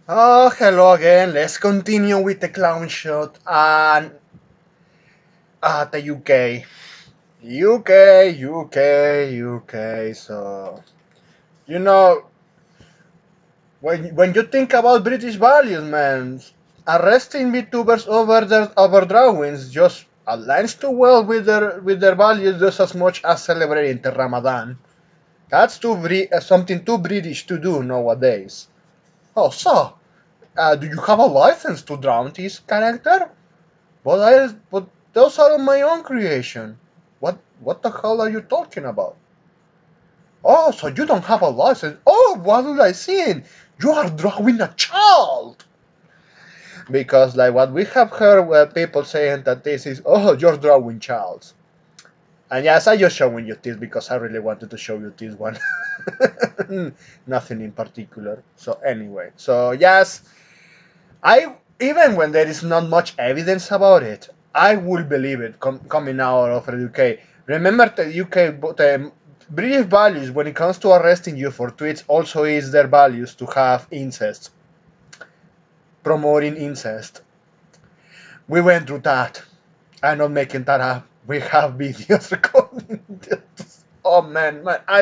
Oh, hello again. Let's continue with the clown shot and the UK. UK. So, you know, when you think about British values, man, arresting VTubers over their over drawings just aligns too well with their values just as much as celebrating the Ramadan. That's something too British to do nowadays. Oh, so, do you have a license to drown this character? But those are my own creation. What the hell are you talking about? Oh, so you don't have a license? Oh, what did I see? You are drawing a child. Because like what we have heard people saying that this is you're drawing child. And yes, I just showing you this because I really wanted to show you this one. Nothing in particular. So anyway, so yes, I even when there is not much evidence about it, I will believe it coming out of the UK. Remember, the UK, the British values when it comes to arresting you for tweets also is their values to have incest, promoting incest. We went through that. I'm not making that up. We have videos recording this. Oh man, I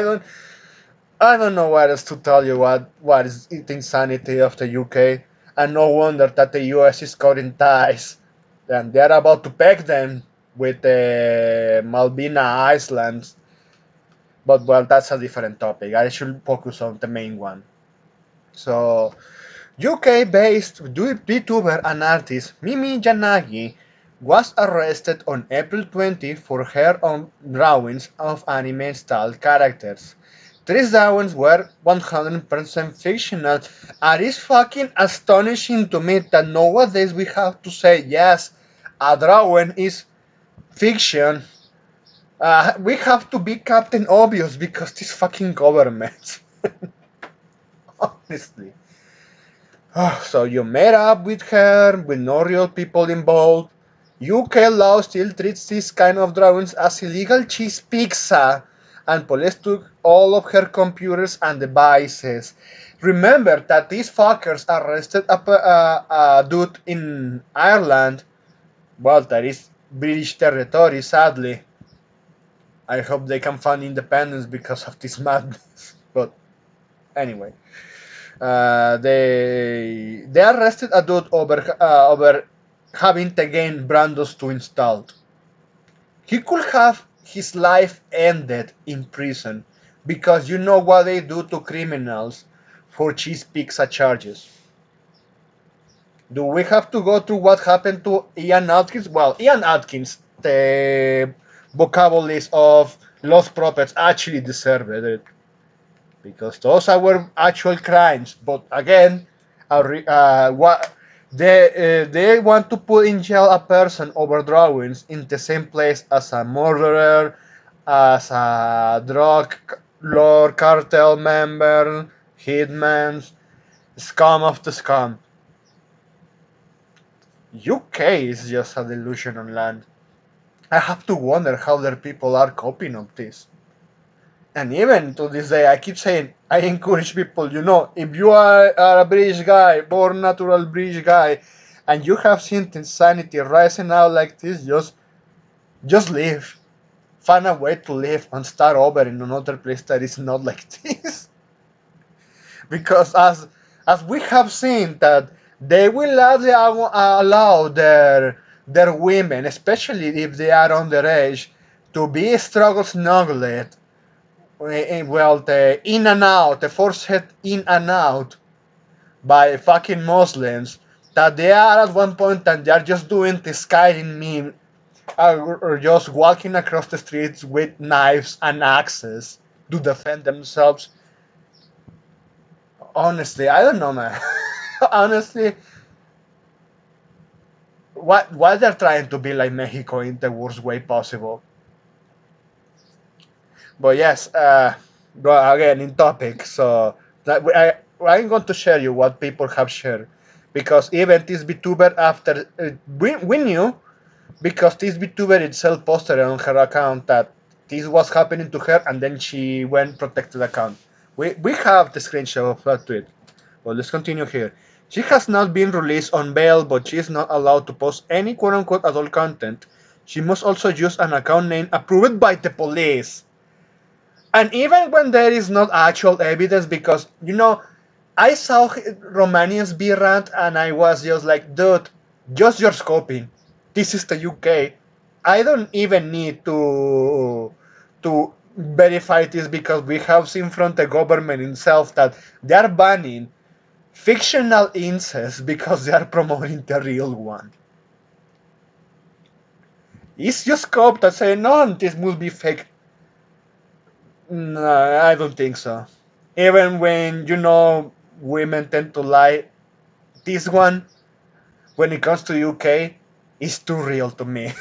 don't know what else to tell you. What is the insanity of the UK, and no wonder that the US is cutting ties, and they are about to peg them with the Malvina Islands. But well, that's a different topic. I should focus on the main one. So, UK-based VTuber and artist Mimi Yanagi was arrested on April 20 for her own drawings of anime-style characters. These drawings were 100% fictional, and it's fucking astonishing to me that nowadays we have to say yes, a drawing is fiction. We have to be Captain Obvious because this fucking government. Honestly. So you met up with her with no real people involved. UK law still treats this kind of drawings as illegal cheese pizza, and police took all of her computers and devices. Remember that these fuckers arrested a dude in Ireland. Well, that is British territory, sadly. I hope they can find independence because of this madness. But anyway. They arrested a dude over having the game Brandos 2 installed. He could have his life ended in prison because you know what they do to criminals for cheese pizza charges. Do we have to go through what happened to Ian Atkins? Well, Ian Atkins, the vocabulary of Lost Prophets, actually deserved it because those were actual crimes. But again, what they want to put in jail a person over drawings in the same place as a murderer, as a drug lord cartel member, hitman, scum of the scum. UK is just a delusion on land. I have to wonder how their people are coping of this. And even to this day, I keep saying, I encourage people, if you are a British guy, born natural British guy, and you have seen insanity rising out like this, just leave. Find a way to live and start over in another place that is not like this. Because as we have seen that they will allow their women, especially if they are underage, to be struggle snuggled. Well, the in and out, the forced in and out by fucking Muslims, that they are at one point and they are just doing the Skyrim meme, or just walking across the streets with knives and axes to defend themselves. Honestly, I don't know, man. Honestly, what they're trying to be like Mexico in the worst way possible. But yes, but again in topic. So I'm going to share you what people have shared because even this VTuber after we knew because this VTuber itself posted on her account that this was happening to her and then she went protected account. We have the screenshot of that tweet. Well, let's continue here. She has not been released on bail, but she is not allowed to post any quote-unquote adult content. She must also use an account name approved by the police. And even when there is not actual evidence, because, I saw Romanians be rant and I was just like, dude, just your scoping. This is the UK. I don't even need to verify this because we have seen from the government itself that they are banning fictional incest because they are promoting the real one. It's just cop that say no, this must be fake. No, I don't think so. Even when women tend to lie, this one, when it comes to UK, is too real to me.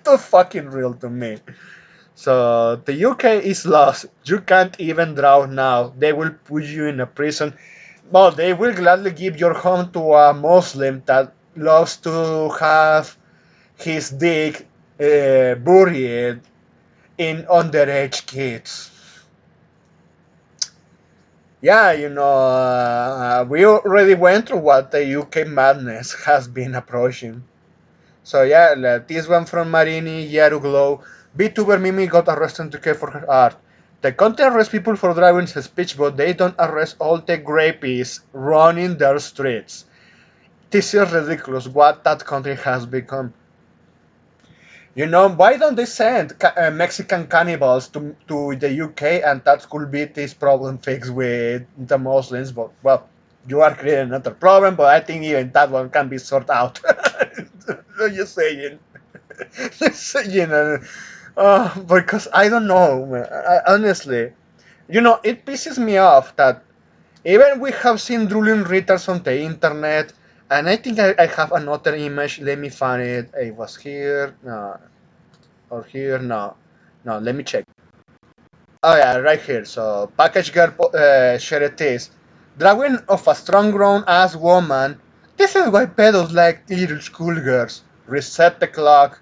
Too fucking real to me. So the UK is lost. You can't even draw now. They will put you in a prison. Well, they will gladly give your home to a Muslim that loves to have his dick buried in underage kids. Yeah, we already went through what the UK madness has been approaching. So yeah, this one from Marini Yaruglow. VTuber Mimi got arrested to care for her art. The country arrests people for driving speech, but they don't arrest all the grapies running their streets. This is ridiculous what that country has become. Why don't they send Mexican cannibals to the UK and that could be this problem fixed with the Muslims? But, well, you are creating another problem, but I think even that one can be sorted out. Just saying. Just saying. Because I don't know, man. Honestly. It pisses me off that even we have seen drooling retards on the internet, and I think I have another image. Let me find it. It was here. No, or here? No. No, let me check. Oh yeah, right here. So package girl shared this. Drawing of a strong grown ass woman. This is why pedos like little schoolgirls. Reset the clock.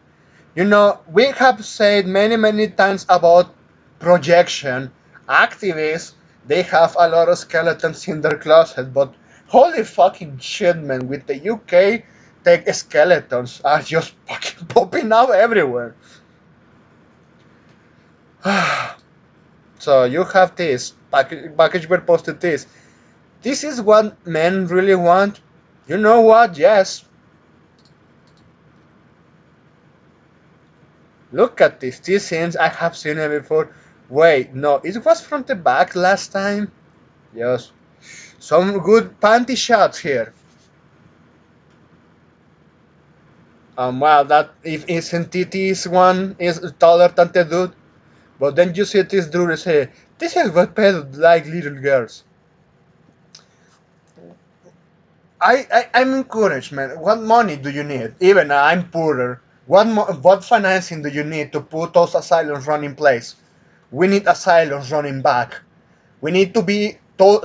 We have said many times about projection. Activists, they have a lot of skeletons in their closet, but holy fucking shit, man, with the UK, the skeletons are just fucking popping out everywhere. So you have this package where posted this. This is what men really want. You know what? Yes. Look at this. These scenes I have seen it before. Wait, no, it was from the back last time. Yes. Some good panty shots here. Well, that if isn't it this one is taller than the dude, but then you see this dude and say, "This is what pedos like little girls." I'm encouraged, man. What money do you need? Even I'm poorer. What financing do you need to put those asylums run in place? We need asylums running back. We need to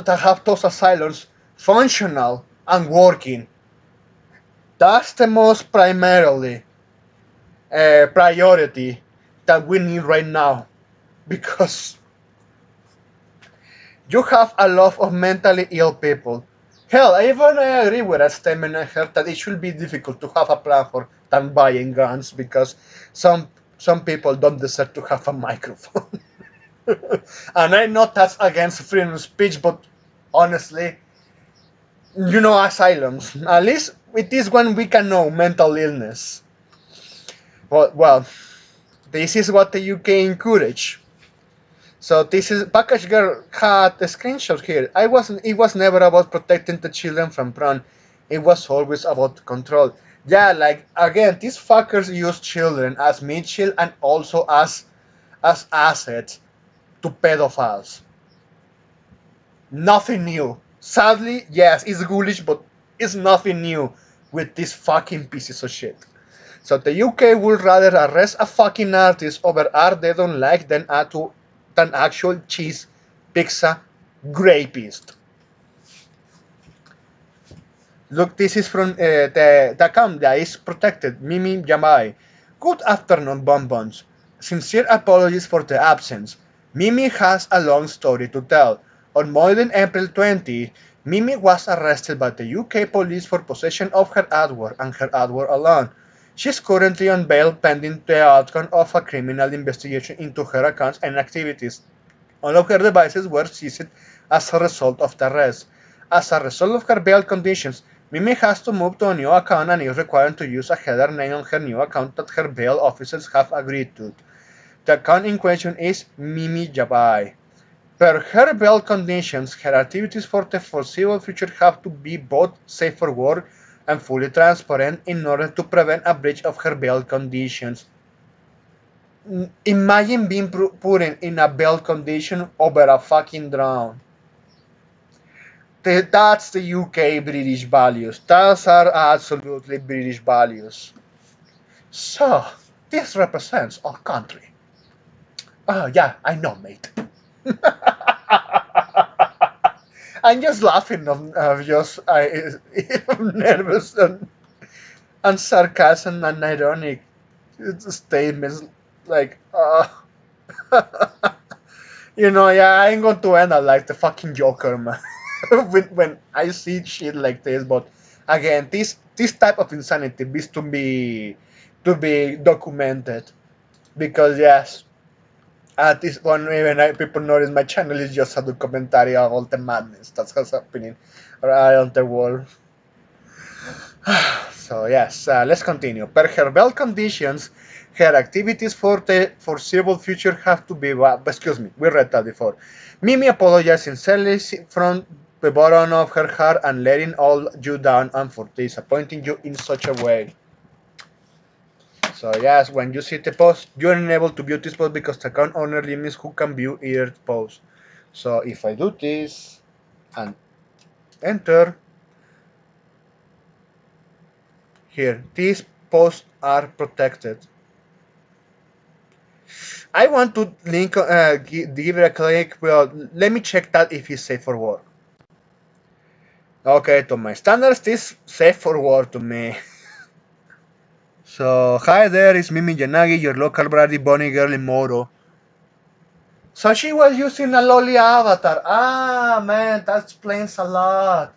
have those asylums functional and working. That's the most primarily priority that we need right now because you have a lot of mentally ill people. Hell, even I agree with that statement I heard that it should be difficult to have a plan for than buying guns because some people don't deserve to have a microphone. And I know that's against freedom of speech, but honestly, asylums. At least with this one we can know mental illness. Well, this is what the UK encourage. So this is package girl had a screenshot here. It was never about protecting the children from porn. It was always about control. Yeah, like again, these fuckers use children as meat shield and also as assets to pedophiles. Nothing new. Sadly, yes, it's ghoulish, but it's nothing new with these fucking pieces of shit. So the UK would rather arrest a fucking artist over art they don't like than actual cheese pizza grapist. Look, this is from the account that is protected. Mimi Yamai. Good afternoon, bonbons. Sincere apologies for the absence. Mimi has a long story to tell. On Monday, April 20, Mimi was arrested by the UK police for possession of her artwork and her artwork alone. She is currently on bail pending the outcome of a criminal investigation into her accounts and activities. All of her devices were seized as a result of the arrest. As a result of her bail conditions, Mimi has to move to a new account and is required to use a header name on her new account that her bail officers have agreed to. The account in question is Mimi Jabai. Per her bail conditions, her activities for the foreseeable future have to be both safe for work and fully transparent in order to prevent a breach of her bail conditions. Imagine being put in a bail condition over a fucking drown. That's the UK British values. Those are absolutely British values. So, this represents our country. Oh, yeah, I know, mate. I'm just laughing of just nervous and sarcasm and ironic statements like, yeah, I ain't going to analyze the fucking Joker, man. when I see shit like this, but again, this type of insanity needs to be documented because yes, at this point, even people notice my channel is just a documentary of all the madness that's happening around the world. So yes, let's continue. Per her bail conditions, her activities for the foreseeable future have to be. Excuse me, we read that before. Mimi apologized sincerely from the bottom of her heart and letting all you down and for disappointing you in such a way. So yes, when you see the post, you are unable to view this post because the account owner limits who can view either post. So if I do this and enter here, these posts are protected. I want to link, give it a click. Well, let me check that if it's safe for work. Okay, to my standards, this safe for work to me. So, hi there, it's Mimi Yanagi, your local Brady Bunny girl in Moto. So she was using a lolly avatar. Ah, man, that explains a lot.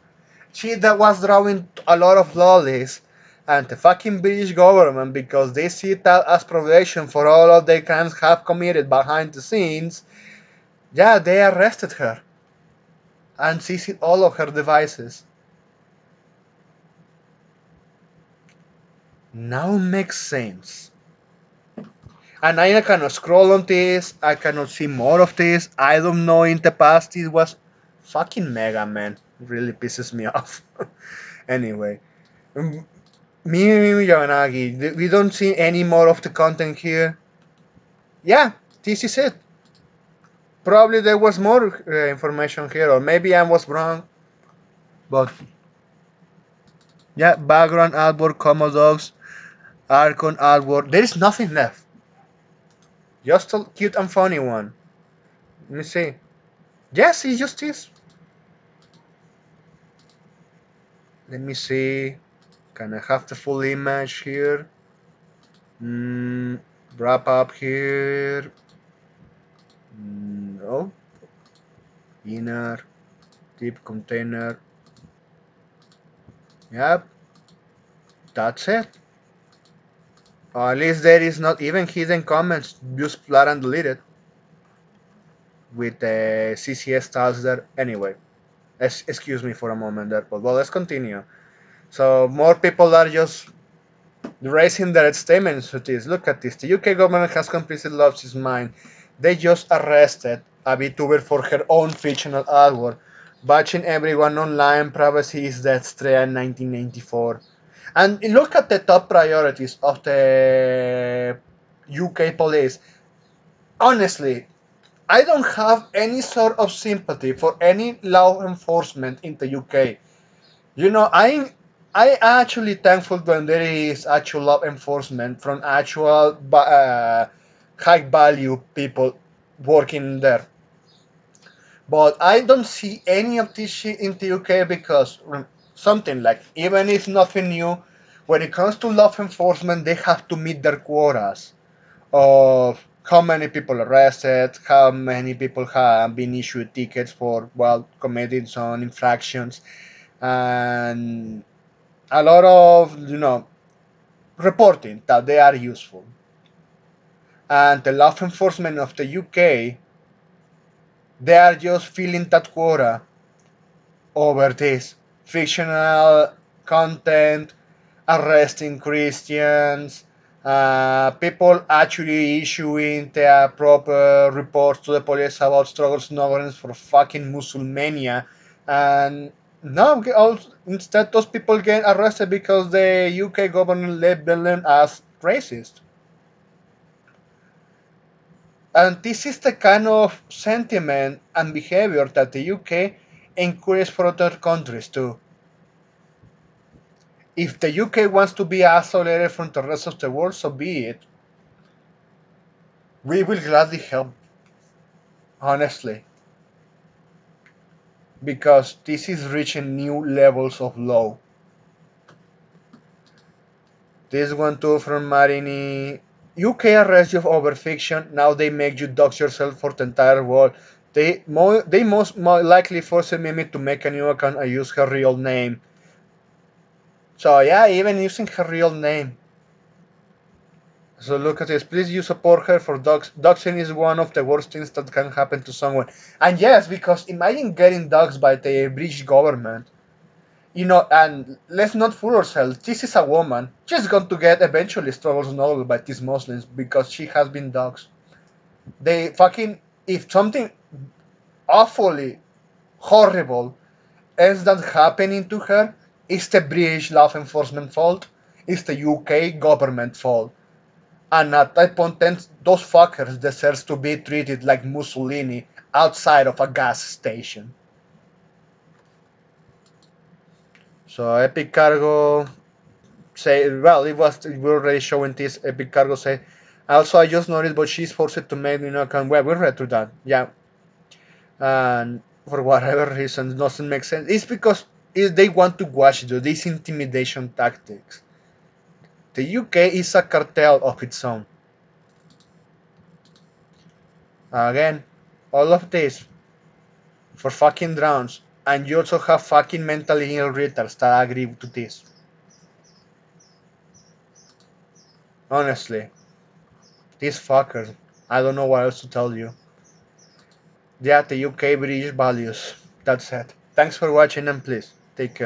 She that was drawing a lot of lollies. And the fucking British government, because they see that as protection for all of the crimes have committed behind the scenes, yeah, they arrested her and seized all of her devices. Now makes sense. And I cannot scroll on this. I cannot see more of this. I don't know. In the past, it was fucking Mega Man. Really pisses me off. Anyway, um, Miyu Yamanagi. We don't see any more of the content here. Yeah, this is it. Probably there was more information here, or maybe I was wrong. But yeah, background artwork, Comodogs, Archon artwork. There is nothing left. Just a cute and funny one. Let me see. Yes, it just is. Let me see. Can I have the full image here? Mm, wrap up here. No. Inner. Deep container. Yep. That's it. Or at least there is not even hidden comments. Just flat and deleted. With the CCS styles there. Anyway. Excuse me for a moment there. But well, let's continue. So more people are just raising their statements to this. Look at this. The UK government has completely lost its mind. They just arrested a VTuber for her own fictional artwork, batching everyone online. Privacy is dead straight in 1994. And look at the top priorities of the UK police. Honestly, I don't have any sort of sympathy for any law enforcement in the UK. I actually thankful when there is actual law enforcement from actual high value people working there. But I don't see any of this shit in the UK because something like even if nothing new, when it comes to law enforcement, they have to meet their quotas of how many people arrested, how many people have been issued tickets for well committing some infractions, and a lot of reporting that they are useful. And the law enforcement of the UK, they are just filling that quota over this fictional content, arresting Christians, people actually issuing their proper reports to the police about struggles in governance for fucking Musulmania, and now instead those people get arrested because the UK government labeled them as racist. And this is the kind of sentiment and behavior that the UK encourages for other countries too. If the UK wants to be isolated from the rest of the world, so be it. We will gladly help, honestly, because this is reaching new levels of low. This one too from Marini. UK arrest you over fiction. Now they make you dox yourself for the entire world. They most likely force Mimi to make a new account and use her real name. So yeah, even using her real name. So look at this. Please you support her for dogs. Doxing is one of the worst things that can happen to someone. And yes, because imagine getting doxed by the British government. And let's not fool ourselves. This is a woman. She's going to get eventually struggles novel by these Muslims because she has been doxed. They fucking if something awfully horrible ends that happening to her, it's the British law enforcement fault. It's the UK government fault. And at that point, then those fuckers deserve to be treated like Mussolini outside of a gas station. So Epic Cargo say, well, it was we were already showing this. Epic Cargo say, also I just noticed, but she's forced to make can well, we read through that, yeah, and for whatever reason, it doesn't make sense. It's because they want to watch these intimidation tactics. The UK is a cartel of its own. Again, all of this for fucking drones, and you also have fucking mentally ill retards that agree to this. Honestly, these fuckers. I don't know what else to tell you. Yeah, the UK British values. That's it. Thanks for watching and please take care.